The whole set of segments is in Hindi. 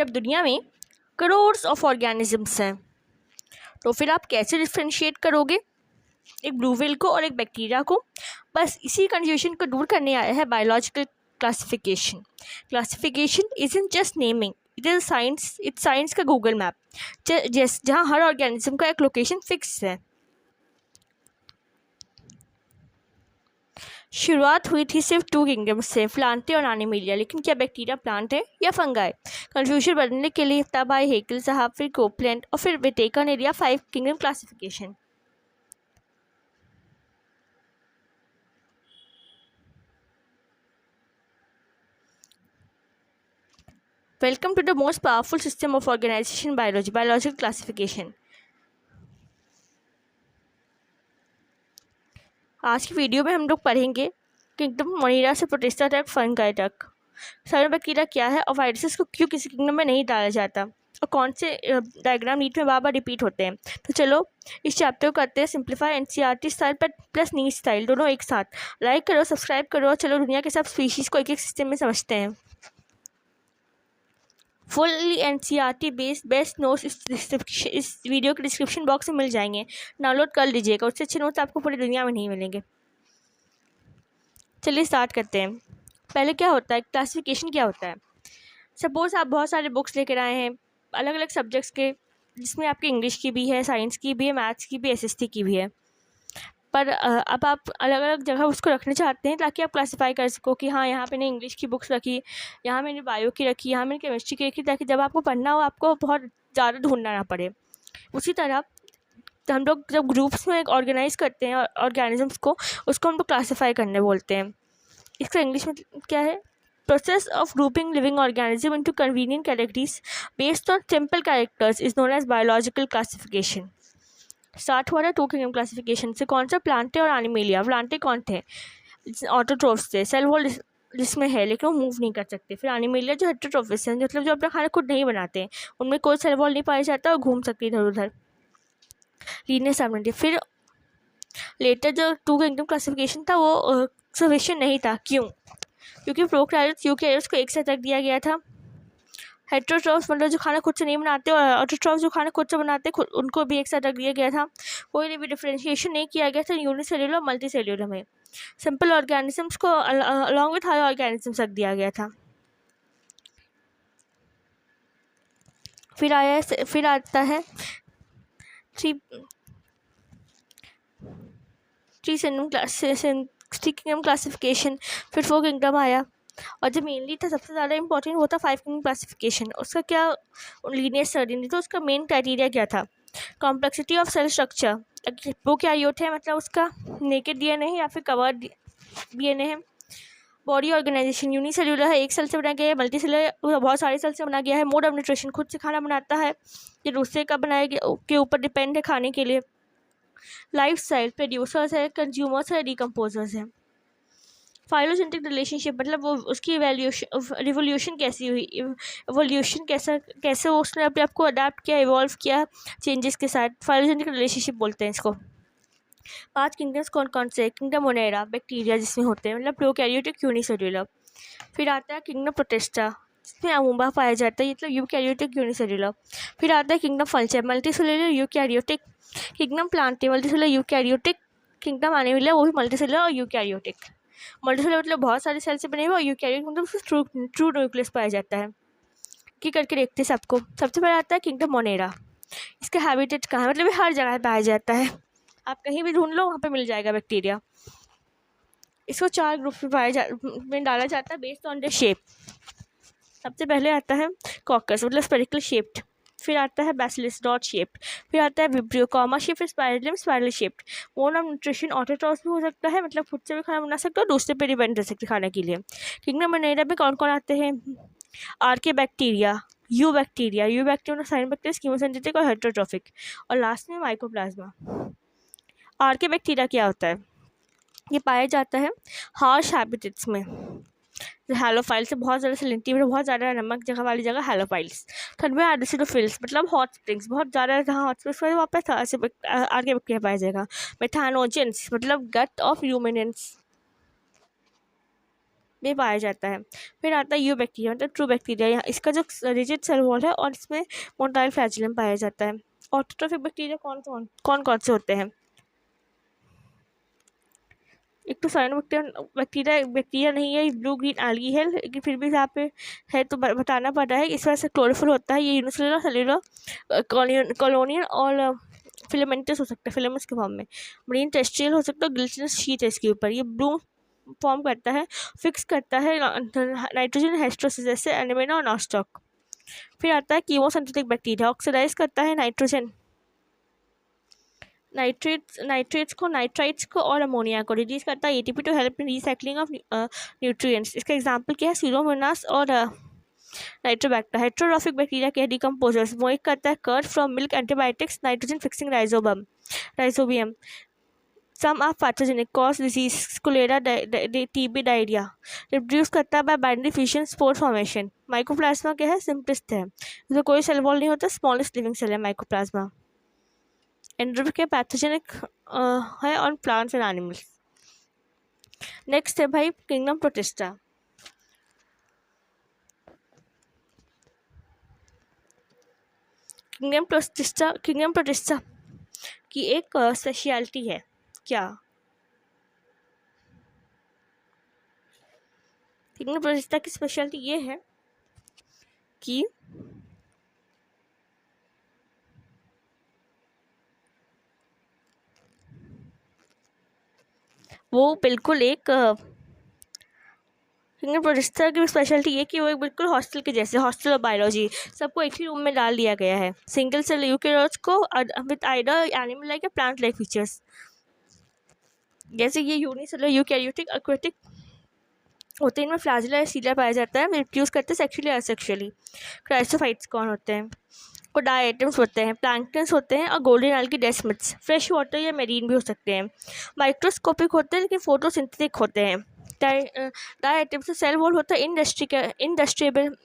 जब दुनिया में करोड्स ऑफ ऑर्गेनिजम्स हैं तो फिर आप कैसे डिफ्रेंशिएट करोगे एक ब्लू व्हेल को और एक बैक्टीरिया को? बस इसी कंफ्यूजन को दूर करने आया है biological classification. Classification isn't just naming, it is science, it's science का गूगल मैप जहाँ हर ऑर्गेनिज्म का एक लोकेशन फिक्स है। शुरुआत हुई थी सिर्फ 2 किंगडम्स से, प्लांटे और एनिमेलिया, लेकिन क्या बैक्टीरिया प्लांट है या फंगाई? कंफ्यूजन बढ़ने के लिए तब आए हेकल साहब, फिर कोपलैंड और फिर विटेकर ने दिया 5 kingdom classification. Welcome to the most powerful system of organisation biology, biological classification. आज की वीडियो में हम लोग पढ़ेंगे किंगडम मोनेरा से प्रोटिस्टा तक, फंगाई तक, सारे बैक्टीरिया क्या है और वायरसेस को क्यों किसी किंगडम में नहीं डाला जाता और कौन से डायग्राम नीट में बार बार रिपीट होते हैं। तो चलो इस चैप्टर को करते हैं सिंप्लीफाई, एनसीईआरटी स्टाइल पर प्लस नीट स्टाइल, दोनों एक साथ। लाइक करो, सब्सक्राइब करो और चलो दुनिया के सब स्पीशीज़ को एक एक सिस्टम में समझते हैं। फुल्ली एनसीईआरटी बेस्ट नोट्स इस वीडियो के डिस्क्रिप्शन बॉक्स में मिल जाएंगे, डाउनलोड कर लीजिएगा। उससे अच्छे नोट्स आपको पूरी दुनिया में नहीं मिलेंगे। चलिए स्टार्ट करते हैं। पहले क्या होता है, क्लासिफिकेशन क्या होता है? सपोज़ आप बहुत सारे बुक्स लेकर आए हैं अलग अलग सब्जेक्ट्स के, जिसमें आपकी इंग्लिश की भी है, साइंस की भी है, मैथ्स की भी, एसएसटी की भी है, पर अब आप अलग अलग जगह उसको रखना चाहते हैं ताकि आप क्लासिफाई कर सको कि हाँ यहाँ मैंने इंग्लिश की बुक्स रखी, यहाँ मैंने बायो की रखी, यहाँ मैंने केमिस्ट्री की रखी, ताकि जब आपको पढ़ना हो आपको बहुत ज़्यादा ढूंढना ना पड़े। उसी तरह हम लोग जब ग्रुप्स में ऑर्गेनाइज करते हैं ऑर्गेनिजम्स को, उसको हम लोग क्लासीफाई करने बोलते हैं। इसका इंग्लिश में क्या है? Process of grouping living organism into convenient categories based on simple characters is known as biological classification. Start हुआ था 2 किंगडम क्लासिफिकेशन से। कौन सा? प्लांटे और एनिमेलिया। प्लांटे कौन थे? ऑटोट्रोफ्स थे, सेल वॉल जिसमें है लेकिन वो मूव नहीं कर सकते। फिर एनिमेलिया जो हेटेरोट्रोफिस हैं, मतलब जो अपना खाना खुद नहीं बनाते हैं, उनमें कोई सेल वॉल नहीं पाया जाता और घूम सकती इधर उधर, लीनियर सेपरेटिव। फिर लेटर जो 2 किंगडम क्लासिफिकेशन था वो सफिशिएंट नहीं था। क्यों? क्योंकि प्रोकैरियोट्स यूकैरियोट्स को एक साथ रख दिया गया था। हेटेरोट्रोफ्स मतलब जो खाना खुद से नहीं बनाते, और ऑटोट्रोफ्स जो खाना खुद से बनाते उनको भी एक साथ रख दिया गया था। कोई भी डिफरेंशिएशन नहीं किया गया था यूनिसेल्युलर और मल्टी सेल्युलर में। सिंपल ऑर्गेनिजम्स को अलॉन्ग विथ हायर ऑर्गेनिजम्स रख दिया गया था। फिर आता है 3 किंगडम क्लासिफिकेशन। फिर 4 किंगडम आया, और जो मेनली था सबसे ज़्यादा इंपॉर्टेंट वो था 5 किंगडम क्लासिफिकेशन। उसका क्या लीनियर सर्टेनिटी, तो उसका मेन क्राइटेरिया क्या था? कॉम्प्लेक्सिटी ऑफ सेल स्ट्रक्चर, वो क्या यूथ है, मतलब उसका नेकेड डीएनए है या फिर कवर्ड डीएनए है। बॉडी ऑर्गेनाइजेशन, यूनिसेल्युलर है, एक सेल से बना गया है, मल्टी सेलुलर बहुत सारे सेल से बना गया है। मोड ऑफ न्यूट्रिशन, खुद से खाना बनाता है या दूसरे का बनाया गया के ऊपर डिपेंड है खाने के लिए। लाइफ स्टाइल, प्रोड्यूसर्स है, कंज्यूमर्स है, डिकम्पोजर्स है। फाइलोजेनेटिक रिलेशनशिप, मतलब वो उसकी रिवोल्यूशन कैसी हुई, एवोल्यूशन कैसे उसने अपने आप को अडाप्ट किया, इवॉल्व किया चेंजेस के साथ, फाइलोजेनेटिक रिलेशनशिप बोलते हैं इसको। 5 किंगडम्स कौन कौन से? किंगडम मोनेरा बैक्टीरिया जिसमें होते हैं, मतलब प्रोकैरियोटिक यूनिसेल्युलर। फिर आता है किंगडम प्रोटिस्टा जिसमें अमूबा पाया जाता है, मतलब यूकैरियोटिक यूनिसेल्युलर। फिर आता है किंगडम फल्चर multicellular eukaryotic. Kingdom plantae multicellular eukaryotic. Kingdom animalia वो भी मल्टीसेल्युलर और यूकैरियोटिक। मल्टीसेल्युलर मतलब बहुत सारे सेल से बने हुए, और यूकैरियोटिक मतलब ट्रू न्यूक्लियस पाया जाता है। की करके देखते हैं सबको। सबसे पहले आता है किंगडम मोनेरा। इसका हैबिटेट कहाँ है? मतलब ये हर जगह पाया जाता है, आप कहीं भी ढूंढ लो वहाँ पे मिल जाएगा बैक्टीरिया। इसको 4 ग्रुप में डाला जाता है बेस्ड ऑन द शेप। सबसे पहले आता है कॉकस, मतलब स्पेरिकल शेप्ड। फिर आता है बैसिलस डॉट शेप्ड। फिर आता है विब्रियो कॉमा शेप, फिर spirillum spiral shaped. Mode of nutrition, autotrophs भी हो सकता है, मतलब खुद से भी खाना बना सकते हो, दूसरे पे डिपेंड रह सकते खाने के लिए। किंगडम मोनेरा में कौन कौन आते हैं? Archaebacteria, eubacteria cyanobacteria, chemosynthetic और हेटेरोट्रोफिक, और लास्ट में माइकोप्लाज्मा। आर्के बैक्टीरिया क्या होता है? ये पाया जाता है हार्श हैबिटेट्स में, हैलोफाइल्स से बहुत ज़्यादा सैलिनिटी में, बहुत ज़्यादा नमक जगह वाली जगह हैलोफाइल्स। थर्ड में एडिसिडोफिल्स, मतलब हॉट स्प्रिंग्स, बहुत ज़्यादा जहाँ हॉट स्प्रिंग्स वहाँ पे आर्के बैक्टीरिया पाया जाएगा। मेथानोजेंस, मतलब गट ऑफ यूमिनेंट्स। में पाया जाता है। फिर आता है यू बैक्टीरिया, मतलब ट्रू बैक्टीरिया। यहाँ इसका जो रिजिड सेल वॉल है और इसमें मोटाइल फ्लैजिलम पाया जाता है। ऑटोट्रोफिक बैक्टीरिया कौन कौन से होते हैं? एक तो साइनोबैक्टीरिया बैक्टीरिया नहीं है, ब्लू ग्रीन एल्गी है, लेकिन फिर भी यहाँ पे है तो बताना पड़ रहा है। इस वजह से क्लोरोफिल होता है। ये यूनिसेलुलर, सेलुलर, कॉलोनियल और फिलामेंटस हो सकता है, फिलामेंट्स के फॉर्म में। मरीन टेरेस्ट्रियल हो सकता है, गिल्टिनस शीट है इसके ऊपर। ये ब्लू फॉर्म करता है, फिक्स करता है नाइट्रोजन हेस्ट्रोसिस जैसे एनिमेना और नॉस्टॉक। फिर आता है कीमोसिंथेटिक बैक्टीरिया, ऑक्सीडाइज करता है नाइट्रोजन नाइट्राइट्स को और अमोनिया को रिलीज करता है ATP to help in recycling of nutrients. इसका एग्जांपल क्या है? सीरोमोनास और नाइट्रोबैक्टर। हेट्रोट्रॉफिक बैक्टीरिया के डिकम्पोजर्स, वो एक करता है curd from milk, antibiotics, nitrogen fixing Rhizobium. Some are pathogenic, cause disease, cholera, TB, diarrhoea. Reproduce करता है by binary fission, spore formation. Mycoplasma क्या है? सिंपलिस्ट है, इसमें कोई सेल वॉल नहीं होता, स्मॉलेस्ट लिविंग सेल है माइकोप्लाज्मा। एंड्रोफिक के पैथोजेनिक है on plants and animals. Next है भाई किंगडम प्रोटिस्टा। किंगडम प्रोटिस्टा की एक स्पेशलिटी है क्या? किंगडम प्रोटिस्टा की स्पेशलिटी ये है कि वो बिल्कुल एक किंगडम प्रोटिस्टा की स्पेशलिटी ये कि वो एक बिल्कुल हॉस्टल के जैसे, हॉस्टल ऑफ बायोलॉजी, सबको एक ही रूम में डाल दिया गया है। सिंगल सेल यूकेरियोट्स को विद आइडर एनिमल लाइक या प्लांट लाइक फीचर्स। जैसे ये यूनिसेलुलर यूकैरियोटिक एक्वेटिक होते हैं, इनमें फ्लैजिला या सीला पाया जाता है, रिप्रोड्यूस करते हैं सेक्सुअली असेक्सुअली। क्राइसोफाइट्स कौन होते हैं? को डायटम्स होते हैं, प्लैंक्टन्स होते हैं और golden algae desmids. Fresh water या मेरीन भी हो सकते हैं। माइक्रोस्कोपिक होते हैं लेकिन फोटोसिंथेटिक होते हैं। डायटम्स से सेल वॉल होता है इंडिस्ट्रक्टेबल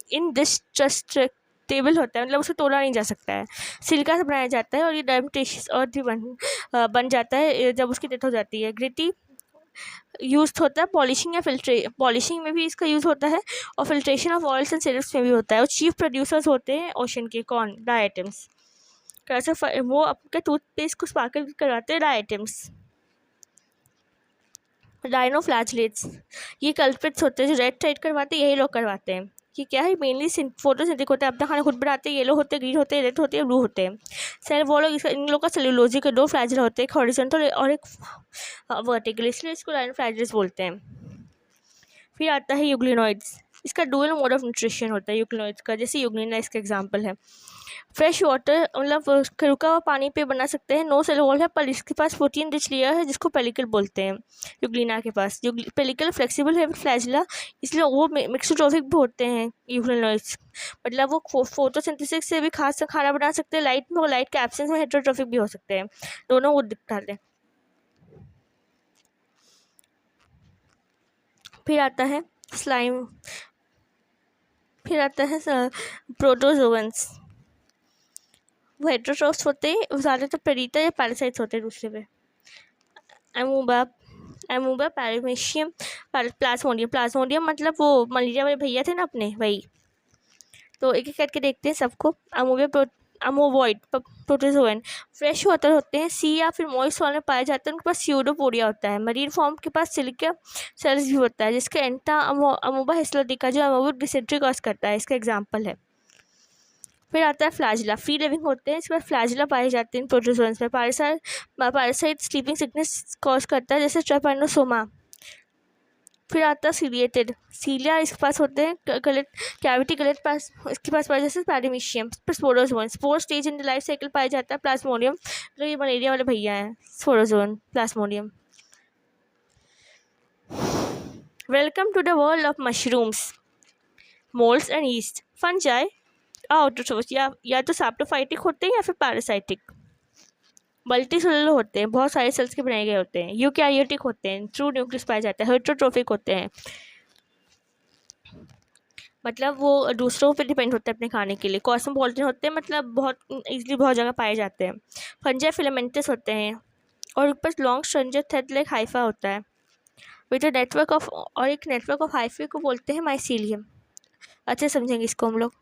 होता है, मतलब उसे तोड़ा नहीं जा सकता है। सिलिका से बनाया जाता है और ये डर्मेटेशियस और भी बन जाता है जब उसकी डेथ हो जाती है। ग्रिटी यूज होता है पॉलिशिंग या पॉलिशिंग में भी इसका यूज़ होता है, और filtration of oils and syrups में भी होता है। और चीफ प्रोड्यूसर्स होते हैं ओशन के कौन? डायटम्स। कैसे वो अपने टूथपेस्ट को स्पार्कल करवाते हैं डायटम्स। डायनोफ्लैजलेट्स ये कल्प्रिट्स होते हैं जो रेड टाइट करवाते हैं, यही लोग करवाते हैं। ये क्या है? मेनली फोटोसिंथेटिक होता है, अपना खाना खुद बनाते हैं। येलो होते हैं, ग्रीन होते हैं, रेड होते हैं, ब्लू होते हैं। सेल वो लोग इन लोगों का सेलुलोजी के दो फ्लैजल होते हैं, एक हॉरिजॉन्टल और एक वर्टिकल, इसलिए इसको डायनोफ्लैजलेट्स बोलते हैं। फिर आता है यूग्लिनॉइड्स। इसका डुअल मोड ऑफ न्यूट्रिशन होता है यूग्लिनॉइड्स का, जैसे यूग्लिना इसका एग्जांपल है। फ्रेश वाटर मतलब रुका हुआ पानी पे बना सकते हैं, नो सेल वॉल है, पर इसके पास प्रोटीन रिच लेयर है जिसको पेलिकल बोलते हैं। यूग्लिना के पास पेलिकल फ्लेक्सिबल है फ्लैजिला, इसलिए वो मिक्सोट्रोफिक भी होते हैं यूग्लिनॉइड्स। मतलब वो फोटोसिंथेसिस से भी खाना बना सकते हैं लाइट में, और लाइट के एब्सेंस में हेटेरोट्रोफिक भी हो सकते हैं, दोनों वो दिखाते हैं। फिर आता है स्लाइम, फिर आता है प्रोटोजोअन्स। वो हेटेरोट्रोफ्स होते हैं, वो ज़्यादातर प्रेडेटर या पैरासाइट्स होते हैं दूसरे पे। एमूबा पैरामीशियम, प्लाज्मोडियम मतलब वो मलेरिया वाले भैया थे ना अपने, वही। तो एक एक करके देखते हैं सबको। अमोबॉइड प्रोटोजोअन फ्रेश वाटर होते हैं, सी या फिर मॉइस्ट वाले पाए जाते हैं, उनके पास स्यूडोपोडिया होता है। मरीन फॉर्म के पास सिलिका सेल्स भी होता है, जिसका एंटा अमोबा हिस्लोडिका जो अमोबा डिसेंट्री कॉज करता है, इसका एग्जाम्पल है। फिर आता है फ्लैजिला, फ्री लिविंग होते हैं, इस पर फ्लैजिला पाए जाते हैं प्रोटोजोन्स में। पैरासाइट स्लीपिंग सिकनेस कॉज करता है, जैसे ट्रेपैनोसोमा। फिर आता है सीलिएटेड, सीलिया इसके पास होते हैं, कैविटी गलेट पास इसके पास पाए जैसे paramecium. Sporozoan spore stage in the life cycle पाया जाता है। प्लाज्मोडियम जो ये मलेरिया वाले भैया हैं, sporozoan plasmodium. Welcome to the world of mushrooms, moulds and yeast. Fungi autotrophs या तो सैप्टोफाइटिक होते हैं या फिर पैरासाइटिक। मल्टीसेलुलर होते हैं, बहुत सारे सेल्स के बनाए गए होते हैं। यूकैरियोटिक होते हैं, ट्रू न्यूक्लियस पाया जाता है। हेटेरोट्रोफिक होते हैं, मतलब वो दूसरों पे डिपेंड होते हैं अपने खाने के लिए। कॉस्मोपॉलिटन होते हैं, मतलब बहुत ईजिली बहुत जगह पाए जाते हैं। फंजाई फिलामेंटस होते हैं, और ऊपर लॉन्ग स्ट्रंजर थ्रेड लाइक हाइफा होता है। विद अ नेटवर्क ऑफ, और एक नेटवर्क ऑफ हाइफे को बोलते हैं माइसीलियम। अच्छे समझेंगे इसको हम लोग।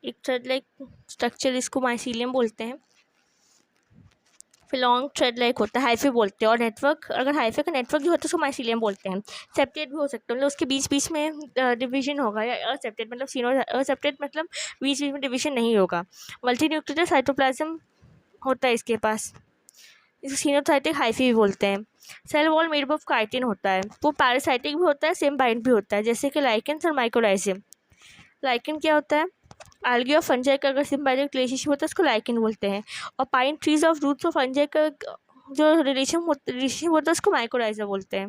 एक थ्रेड लाइक स्ट्रक्चर इसको माइसीलियम बोलते हैं। फिर लॉन्ग थ्रेड लाइक होता है, हाइफे बोलते हैं। और नेटवर्क, अगर हाइफे का नेटवर्क जो होता है उसको माइसीलियम बोलते हैं। सेप्टेट भी हो सकता है, मतलब उसके बीच बीच में डिवीजन होगा, या असेप्टेट मतलब असेप्टेट मतलब बीच बीच में डिवीजन नहीं होगा। मल्टी न्यूक्लियर साइटोप्लाज्म होता है इसके पास, इसको सीनोसाइटिक हाइफी भी बोलते हैं। Cell wall made of chitin होता है, वो पैरासाइटिक भी होता है, सेम बाइंड भी होता है, जैसे कि लाइकेंस और माइक्रोराइजियम। लाइकेन क्या होता है? एल्गी और फंजाई का अगर सिम्बायोटिक रिलेशनशिप होता है उसको लाइकेन बोलते हैं। और pine trees of roots of fungi का जो रिलेशनशिप होता है उसको माइक्रोराइजा बोलते हैं।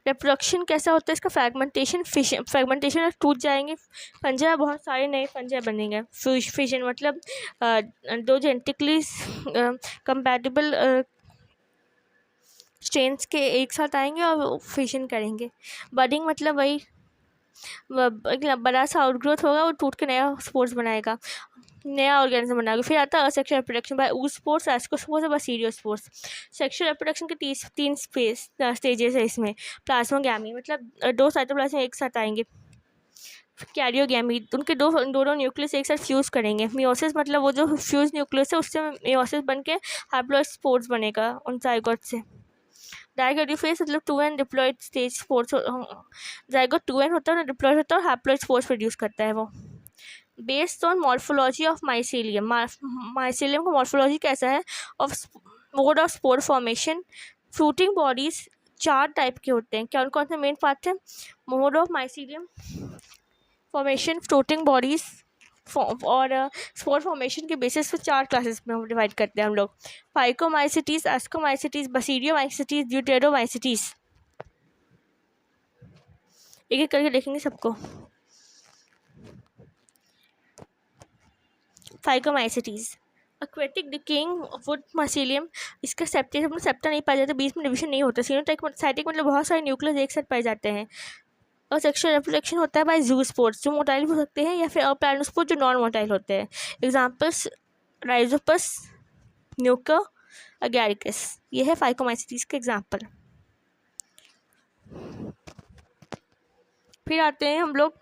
रिप्रोडक्शन कैसा होता है इसका? Fragmentation, fission. फ्रैगमेंटेशन टूट जाएंगे फंजा, बहुत सारे नए फंजा बनेंगे। फिशन मतलब दो जेनेटिकली कंपैटिबल स्ट्रेन्स के एक साथ आएंगे और फिशन करेंगे। बडिंग मतलब वही बड़ा सा आउटग्रोथ होगा, वो टूट के नया स्पोर्स बनाएगा, नया ऑर्गेनिज्म बनाएगा। फिर आता है sexual reproduction by oospores, ascospores और बासिडियोस्पोर्स। सेक्शुअल रिप्रोडक्शन के तीन स्टेजेस है इसमें। प्लाज्मोगैमी मतलब दो साइटोप्लाज्म एक साथ आएंगे। कैरियोगैमी, उनके दोनों न्यूक्लियस एक साथ फ्यूज़ करेंगे। मियोसिस मतलब वो जो फ्यूज़ न्यूक्लियस है उससे मियोसिस बन के हैप्लॉइड स्पोर्स बनेगा उन जाइगोट से। जाइगोट फेस मतलब 2n diploid stage spores. Zygote 2n होता है ना, डिप्लॉयड होता है और हैप्लॉइड स्पोर्स प्रोड्यूस करता है वो। Based on morphology of mycelium, mycelium का मॉर्फोलॉजी कैसा है? Of mode of spore formation. Fruiting bodies 4 type के होते हैं। कौन कौन से मेन पार्ट हैं? Mode of mycelium formation, fruiting bodies और स्पोर फॉर्मेशन के बेसिस पे 4 क्लासेस में हम डिवाइड करते हैं हम लोग। Phycomycetes, ascomycetes, basidiomycetes, deuteromycetes. एक एक करके देखेंगे सबको। Phycomycetes, aquatic decaying wood mycelium. इसका सेप्टा नहीं पाया जाता, बीच में डिवीजन नहीं होता। सीनोसाइटिक मतलब बहुत सारे न्यूक्लियस एक साथ पाए जाते हैं। और सेक्शुअल रिप्रोडक्शन होता है बाय जूस्पोर्स, जो मोटाइल हो सकते हैं, या फिर अप्लानोस्पोर्स जो नॉन मोटाइल होते हैं। Examples rhizopus, mucor, agaricus. ये है फाइकोमाइसिटीज के एग्जाम्पल। फिर आते हैं हम लोग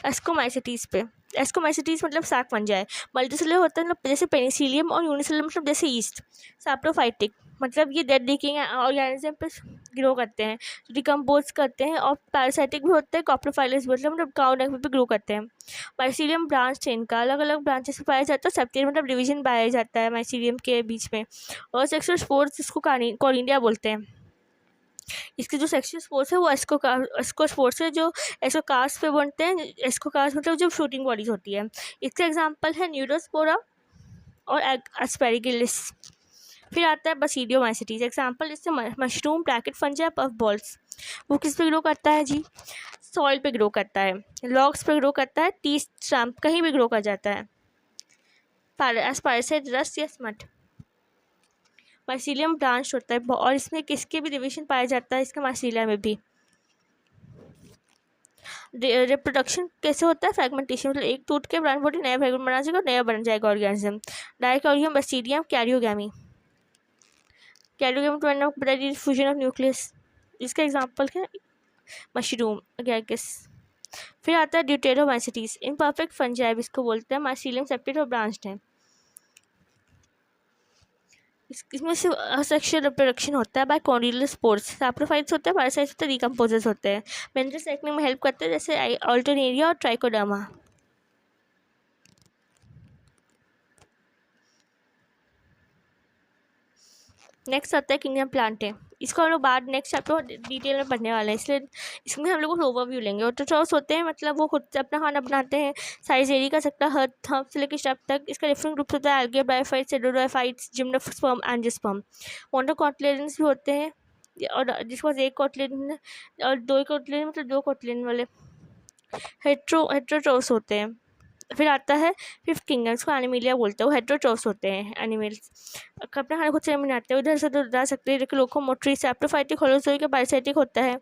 एस्कोमाइसिटीज पे। एस्कोमाइसिटीज मतलब साक फंजाई। मल्टीसेलुलर होता है मतलब जैसे पेनिसिलियम, और यूनिसेलुलर मतलब जैसे ईस्ट। सैप्रोफाइटिक मतलब ये डेड डिकेइंग ऑर्गेनिज्म पे ग्रो करते हैं, डिकम्पोज करते हैं। और पैरासाइटिक भी होते हैं, कॉप्रोफाइलस मतलब काउ डंग पे ग्रो करते हैं। माइसीलियम ब्रांच चेन का अलग अलग ब्रांचेस से पाया जाता है। सेप्टेट मतलब डिवीजन पाया जाता है माइसीलियम के बीच में। और सेक्सुअल स्पोर्स इसको कॉरिनिया बोलते हैं। इसके जो सेक्शुअल स्पोर्स है वो एस्को स्पोर्स है, जो एस्कोकार्स पे बनते हैं। एस्कोकार्स मतलब जो फ्रूटिंग बॉडीज होती है। इसका एग्जांपल है न्यूरोस्पोरा और एस्पेरिगिलिस। फिर आता है बसीडियोमाइसिटीज। एग्जांपल इससे mushroom, bracket fungi, puff balls. वो किस पे ग्रो करता है जी? सॉइल पे ग्रो करता है, लॉग्स पे ग्रो करता है, टी स्टैम्प कहीं भी ग्रो कर जाता है। पैरासाइट, रस्ट या स्मट। माइसीलियम ब्रांच होता है, और इसमें किसके भी डिवीजन पाया जाता है इसका माइसीलिया में भी। रिप्रोडक्शन कैसे होता है? फ्रैगमेंटेशन मतलब एक टूट के ब्रांच बॉडी नया फ्रैगमेंट बना जाएगा, नया बन जाएगा ऑर्गेनिज्म। डाइकोरियम, बसीडियम, कैरियोगैमी। कैरियोगैमी तो फ्यूजन ऑफ न्यूक्लियस। इसका एग्जांपल है मशरूम, अगैरिकस। फिर आता है ड्यूटेरोमाइसिटीज। इम्परफेक्ट फंजाई इसको बोलते हैं। माइसीलियम सेप्टेट और ब्रांच्ड है। इसमें सिर्फ असेक्सुअल रिप्रोडक्शन होता है बाय कॉन्डिलस स्पोर्स। सैप्रोफाइट्स होते हैं, पैरासाइट्स होते हैं, डिकम्पोजर्स होते हैं। मेंटल साइक्लिंग में हेल्प करते हैं, जैसे अल्टरनेरिया और ट्राइकोडर्मा। नेक्स्ट आता है किंगडम प्लांटे। इसको हम लोग बाद नेक्स्ट चैप्टर डिटेल में पढ़ने वाले हैं, इसलिए इसमें हम लोग ओवरव्यू लेंगे। ऑटोट्रॉफ्स होते हैं मतलब वो खुद से अपना खाना बनाते हैं। साइजेरी का सकता हर थंब से लेकर स्टेप तक। इसका डिफरेंट ग्रुप्स होता है, एल्गे, ब्रायोफाइट्स, सेडोडोफाइट्स, जिम्नोस्पर्म, एंजियोस्पर्म। मोनोकॉटिलेडन्स भी होते हैं, और जिसके पास एक कोटलिन और दो कोटलिन मतलब दो कोटलिन वाले हेट्रोट्रोफ्स होते हैं। फिर आता है फिफ्थ किंगडम, इसको एनिमिलिया बोलते हैं। वो हेट्रोट्रोफ्स होते हैं एनिमल्स, अपना खाना खुद से बनाते हैं, उधर से उधर जा सकते हैं। लेकिन लोकोमोटरी सैप्रोफाइटिक होलोजोइक पैरासाइटिक होता है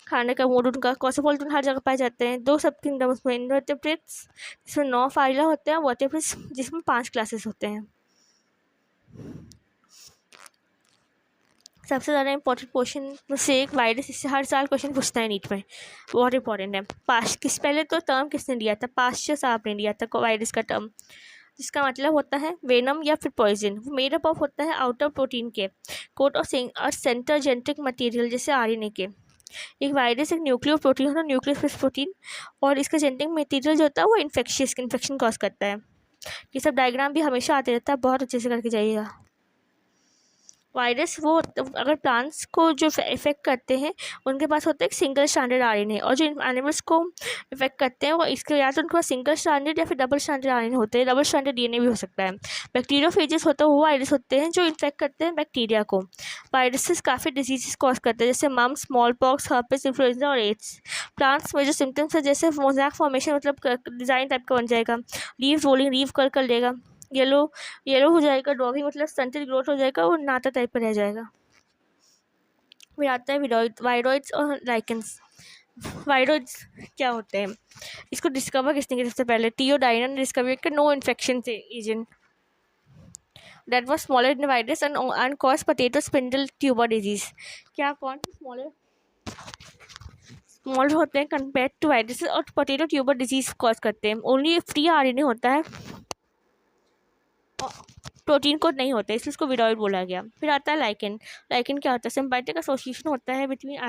खाने का मूड उनका। कॉस्मोपॉलिटन हर जगह पाए जाते हैं। दो सब किंगडम्स में इनवर्टेब्रेट्स जिसमें 9 फाइला होते हैं, वर्टेब्रेट्स जिसमें 5 क्लासेस होते हैं। सबसे ज़्यादा इंपॉर्टेंट क्वेश्चन में से एक वायरस, इससे हर साल क्वेश्चन पूछता है नीट में, बहुत इंपॉर्टेंट है। पहले तो टर्म किसने दिया था? पास्चर साहब ने दिया था वायरस का टर्म, जिसका मतलब होता है वेनम या फिर पॉइजन। मेड अप ऑफ होता है आउटर प्रोटीन के कोट और सेंटर जेनेटिक मटेरियल जैसे आरएनए के। एक वायरस एक न्यूक्लियो प्रोटीन होता है, न्यूक्लियस प्रोटीन, और इसका जेनेटिक मटेरियल जो होता है वो इन्फेक्शन कॉज करता है। ये सब डायग्राम भी हमेशा आते रहता है, बहुत अच्छे से करके जाइएगा। वायरस वो अगर प्लांट्स को जो इफेक्ट करते हैं उनके पास होता है एक सिंगल स्ट्रैंडेड आरएनए, और जो एनिमल्स को इफेक्ट करते हैं वो इसके या तो उनके पास सिंगल स्ट्रैंडेड या फिर डबल स्ट्रैंडेड आरएनए होते हैं। डबल स्ट्रैंडेड डीएनए भी हो सकता है। बैक्टीरियोफेजेस होता है वो वायरस होते हैं जो इन्फेक्ट करते हैं बैक्टीरिया को। वायरसेस काफ़ी डिजीजेस कॉज करते हैं जैसे mumps, small pox, herpes, influenza और एड्स। प्लांट्स में जो सिम्टम्स है जैसे मोज़ैक फॉर्मेशन, मतलब डिज़ाइन टाइप का बन जाएगा, लीव रोलिंग, लीव कर लेगा, येलो हो जाएगा, डॉगिंग मतलब स्टंटेड ग्रोथ हो जाएगा, वो नाटा टाइप पर रह जाएगा। फिर आता है वायरॉइड्स और लाइकेंस। वायरॉइड्स क्या होते हैं? इसको डिस्कवर किसने किया सबसे पहले? टियोडाइना ने डिस्कवर किया। No infection agent that was smaller in virus and cause potato spindle tuber disease. क्या कौन स्मॉल होते हैं कंपेयर टू वायरस और पोटैटो ट्यूबर डिजीज कॉज करते हैं? ओनली फ्री आरएनए होता है, प्रोटीन कोड नहीं होता है, इसलिए इसको विरॉइड बोला गया। फिर आता है लाइकेन। लाइकेन क्या होता है? सिम्बायोटिक एसोसिएशन होता है बिटवीन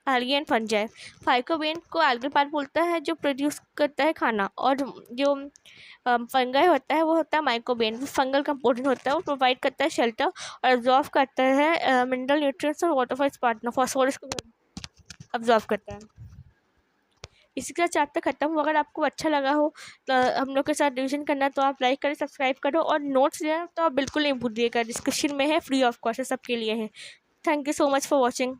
एल्गी एंड फंजाई। फाइकोबेन को एल्गल पार्ट बोलता है जो प्रोड्यूस करता है खाना, और जो फंगाई होता है वो होता है माइकोबेन, फंगल कंपोनेंट होता है, वो प्रोवाइड करता है शेल्टर और अब्जॉर्व करता है मिनरल न्यूट्रिएंट्स और वाटर फॉर पार्टनर फॉस्फोरस को अब्जॉर्व करता है। इसी का चैप्टर खत्म हुआ। अगर आपको अच्छा लगा हो तो हम लोग के साथ रिविजन करना तो आप लाइक करें, सब्सक्राइब करो, और नोट्स लेना तो आप बिल्कुल नहीं भूलिएगा, डिस्क्रिप्शन में है, फ्री ऑफ कॉस्ट है, सबके लिए है। Thank you so much for watching.